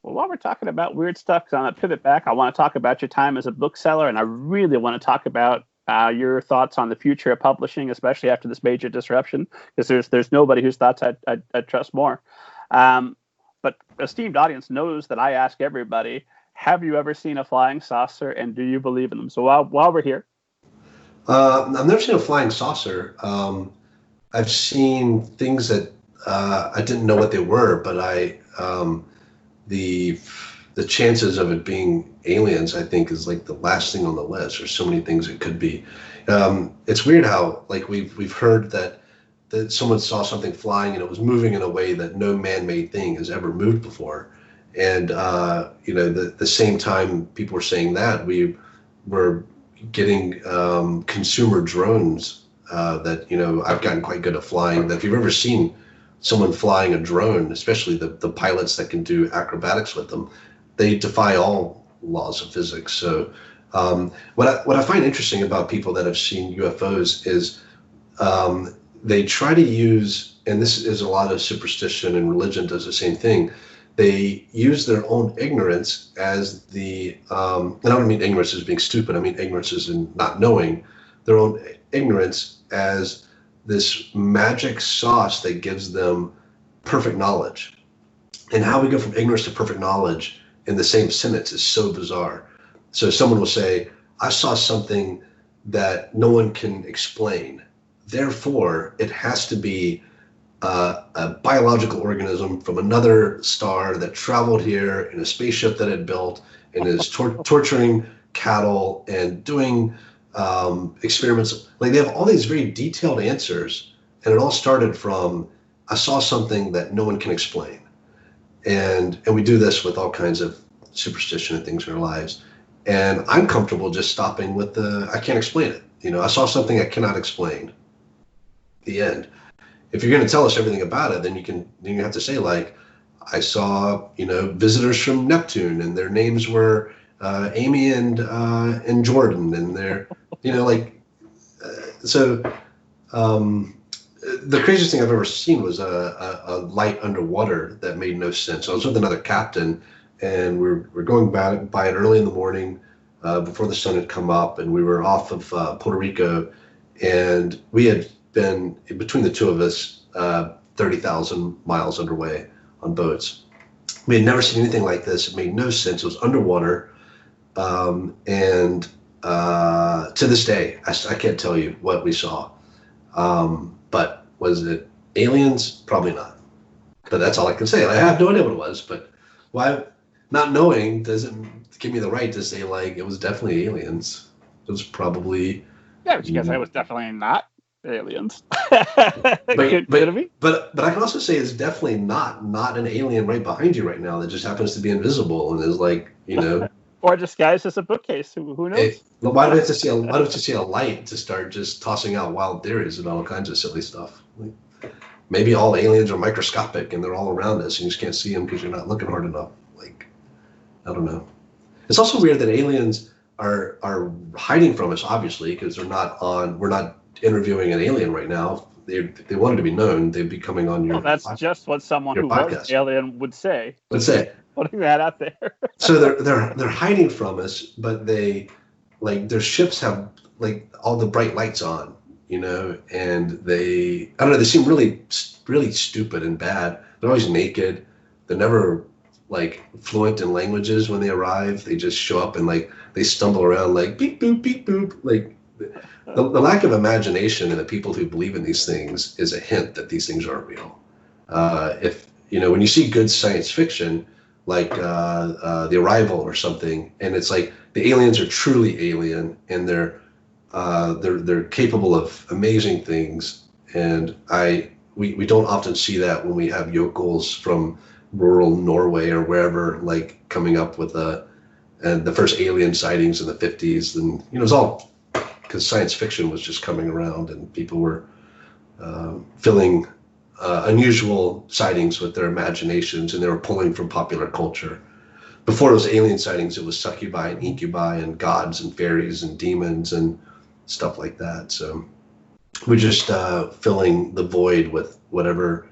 Well, while we're talking about weird stuff, because on a pivot back, I want to talk about your time as a bookseller, and I really want to talk about your thoughts on the future of publishing, especially after this major disruption, because there's nobody whose thoughts I'd trust more. But esteemed audience knows that I ask everybody, have you ever seen a flying saucer, and do you believe in them? So while we're here. I've never seen a flying saucer. I've seen things that I didn't know what they were, but the chances of it being aliens, I think, is like the last thing on the list. There's so many things it could be. It's weird how like we've heard that someone saw something flying and it was moving in a way that no man-made thing has ever moved before. And the same time people were saying that, we were getting consumer drones that I've gotten quite good at flying. That if you've ever seen someone flying a drone, especially the pilots that can do acrobatics with them, they defy all laws of physics. So what I find interesting about people that have seen UFOs is they try to use, and this is a lot of superstition, and religion does the same thing. They use their own ignorance as and I don't mean ignorance as being stupid, I mean ignorance as in not knowing, their own ignorance as this magic sauce that gives them perfect knowledge. And how we go from ignorance to perfect knowledge in the same sentence is so bizarre. So someone will say, I saw something that no one can explain. Therefore, it has to be a biological organism from another star that traveled here in a spaceship that it built and is torturing cattle and doing experiments. Like they have all these very detailed answers, and it all started from, I saw something that no one can explain. And we do this with all kinds of superstition and things in our lives. And I'm comfortable just stopping with I can't explain it. I saw something I cannot explain. The end. If you're going to tell us everything about it, then you have to say, like, I saw, visitors from Neptune, and their names were Amy and Jordan, and they're, so the craziest thing I've ever seen was a light underwater that made no sense. I was with another captain, and we're going by it early in the morning before the sun had come up, and we were off of Puerto Rico, and we had been, between the two of us, 30,000 miles underway on boats. We had never seen anything like this. It made no sense. It was underwater. And to this day, I can't tell you what we saw. But was it aliens? Probably not. But that's all I can say. I have no idea what it was. But why not knowing doesn't give me the right to say, like, it was definitely aliens. It was probably... Yeah, but you can say it was definitely not aliens. But I can also say it's definitely not an alien right behind you right now that just happens to be invisible and is like, or disguised as a bookcase. Who knows? Why do we have to see a light to start just tossing out wild theories and all kinds of silly stuff? Like, maybe all aliens are microscopic and they're all around us and you just can't see them because you're not looking hard enough. Like, I don't know. It's also weird that aliens are hiding from us, obviously, because we're not interviewing an alien right now. They wanted to be known. They'd be coming on your. Well, that's just what someone who was an alien would say. Putting that out there. So they're hiding from us, but they, like, their ships have like all the bright lights on, and they, I don't know, they seem really, really stupid and bad. They're always naked. They're never like fluent in languages when they arrive. They just show up and like they stumble around like beep boop beep boop. Like the lack of imagination in the people who believe in these things is a hint that these things aren't real. If when you see good science fiction like The Arrival or something, and it's like the aliens are truly alien and they're capable of amazing things, and we don't often see that when we have yokels from rural Norway or wherever, like coming up with and the first alien sightings in the 50s, and it was all because science fiction was just coming around and people were filling unusual sightings with their imaginations, and they were pulling from popular culture. Before it was alien sightings, it was succubi and incubi and gods and fairies and demons and stuff like that. So we're just filling the void with whatever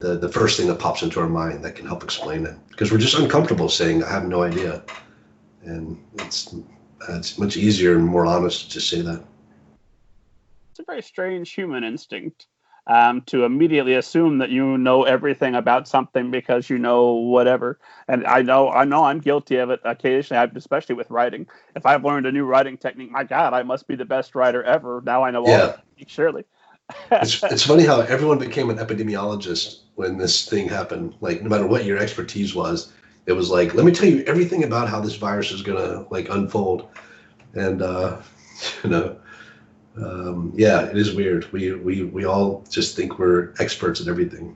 the first thing that pops into our mind that can help explain it, because we're just uncomfortable saying I have no idea, and it's much easier and more honest to just say that. It's a very strange human instinct, to immediately assume that you know everything about something because you know whatever. And I know I'm guilty of it occasionally, especially with writing. If I've learned a new writing technique, my God, I must be the best writer ever. Now I know all the techniques, surely. It's funny how everyone became an epidemiologist when this thing happened. Like, no matter what your expertise was, it was like, let me tell you everything about how this virus is gonna like unfold. And you know, yeah, it is weird. We all just think we're experts at everything.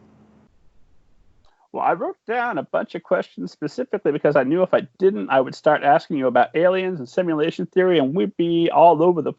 Well, I wrote down a bunch of questions specifically because I knew if I didn't, I would start asking you about aliens and simulation theory, and we'd be all over the